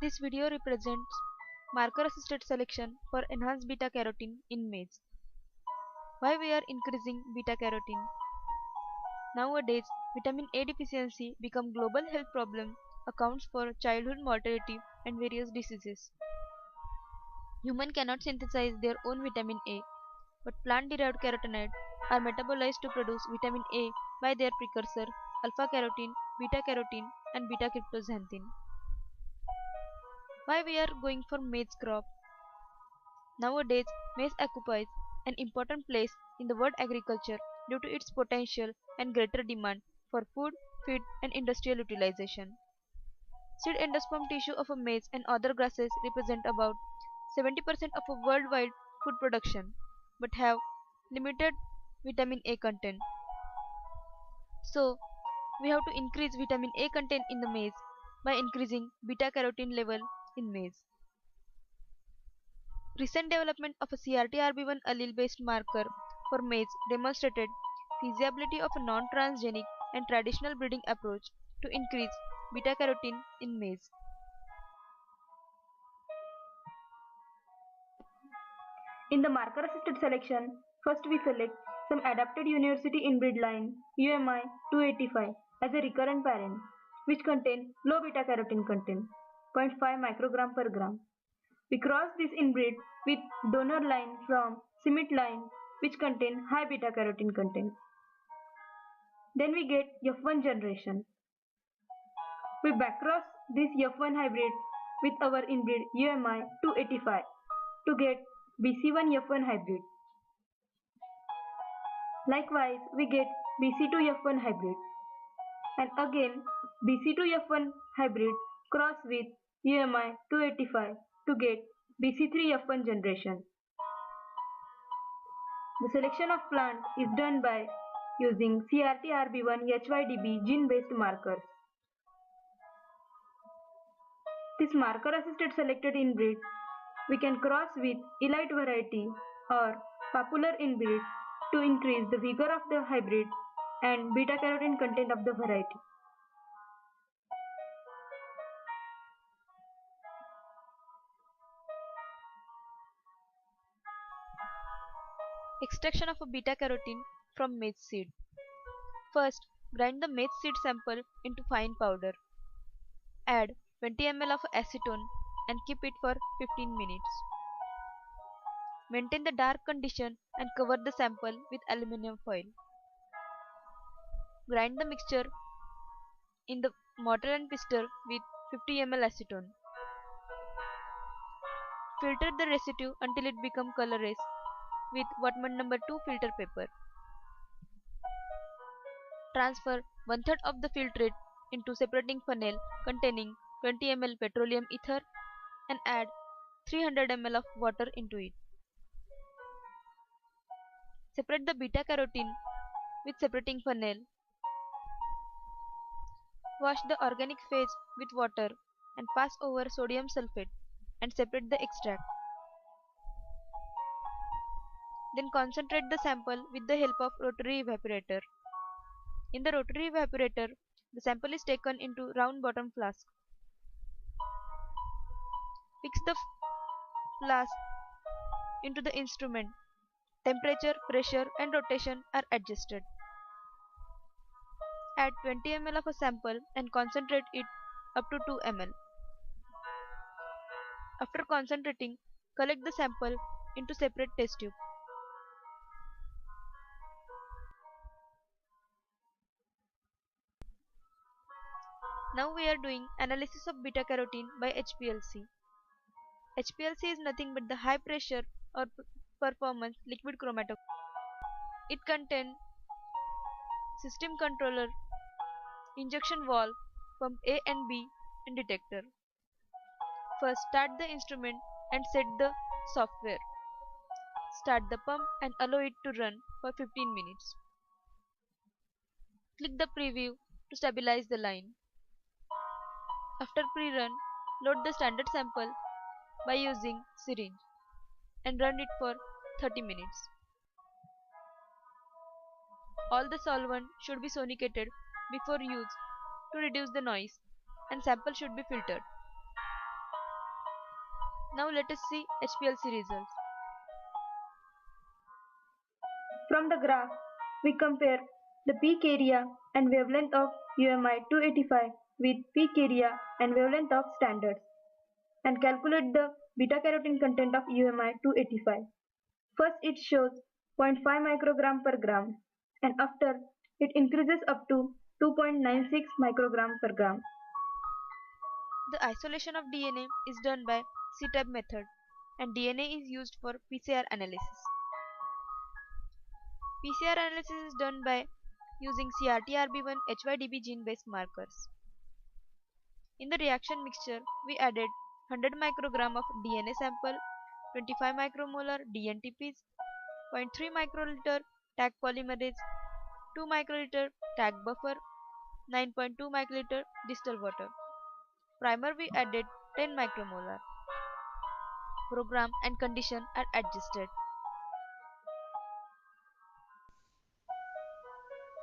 This video represents marker-assisted selection for enhanced beta-carotene in maize. Why we are increasing beta-carotene? Nowadays, vitamin A deficiency become global health problem, accounts for childhood mortality and various diseases. Human cannot synthesize their own vitamin A, but plant-derived carotenoids are metabolized to produce vitamin A by their precursor alpha-carotene, beta-carotene and beta-cryptoxanthin. Why we are going for maize crop? Nowadays, maize occupies an important place in the world agriculture due to its potential and greater demand for food, feed and industrial utilization. Seed endosperm tissue of a maize and other grasses represent about 70% of a worldwide food production, but have limited vitamin A content. So, we have to increase vitamin A content in the maize by increasing beta-carotene level in maize. Recent development of a CRTRB1 allele-based marker for maize demonstrated feasibility of a non-transgenic and traditional breeding approach to increase beta-carotene in maize. In the marker-assisted selection, first we select some adapted university inbreed line UMI 285 as a recurrent parent, which contain low beta-carotene content, 0.5 microgram per gram. We cross this inbreed with donor line from CIMMYT line, which contain high beta-carotene content. Then we get F1 generation. We backcross this F1 hybrid with our inbreed UMI 285 to get BC1 F1 hybrid. Likewise, we get BC2 F1 hybrid. And again, BC2 F1 hybrid cross with UMI 285 to get BC3 F1 generation. The selection of plant is done by using CRTRB1 HYDB gene-based markers. This marker-assisted selected inbreed we can cross with elite variety or popular inbreed to increase the vigor of the hybrid and beta-carotene content of the variety. Extraction of a beta-carotene from maize seed. First, grind the maize seed sample into fine powder. Add 20 ml of acetone and keep it for 15 minutes. Maintain the dark condition and cover the sample with aluminum foil. Grind the mixture in the mortar and pestle with 50 ml acetone. Filter the residue until it becomes colorless with Whatman number 2 filter paper. Transfer 1/3 of the filtrate into separating funnel containing 20 ml petroleum ether and add 300 ml of water into it. Separate the beta-carotene with separating funnel. Wash the organic phase with water and pass over sodium sulfate and separate the extract. Then concentrate the sample with the help of rotary evaporator. In the rotary evaporator, the sample is taken into round bottom flask. Fix the flask into the instrument. Temperature, pressure and rotation are adjusted. Add 20 ml of a sample and concentrate it up to 2 ml. After concentrating, collect the sample into separate test tube. Now we are doing analysis of beta-carotene by HPLC. HPLC is nothing but the high pressure or performance liquid chromatography. It contains system controller, injection valve, pump A and B and detector. First start the instrument and set the software. Start the pump and allow it to run for 15 minutes. Click the preview to stabilize the line. After pre-run, load the standard sample by using syringe and run it for 30 minutes. All the solvent should be sonicated before use to reduce the noise and sample should be filtered. Now let us see HPLC results. From the graph, we compare the peak area and wavelength of UMI 285 with peak area and wavelength of standards and calculate the beta carotene content of UMI 285. First it shows 0.5 microgram per gram and after it increases up to 2.96 microgram per gram. The isolation of DNA is done by CTAB method and DNA is used for PCR analysis. PCR analysis is done by using CRT-RB1 HYDB gene-based markers. In the reaction mixture, we added 100 microgram of DNA sample, 25 micromolar DNTPs, 0.3 microliter Taq polymerase, 2 microliter Taq buffer, 9.2 microliter distilled water. Primer we added 10 micromolar. Program and condition are adjusted.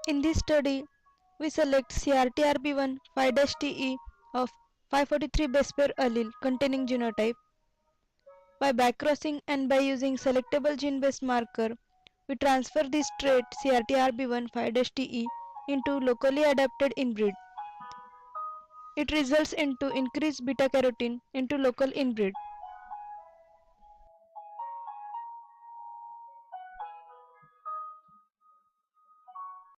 In this study, we select CRTRB1 5-TE of 543 base pair allele containing genotype. By backcrossing and by using selectable gene-based marker, we transfer this trait CRTRB1 5-TE into locally adapted inbreed. It results into increased beta carotene into local inbreed.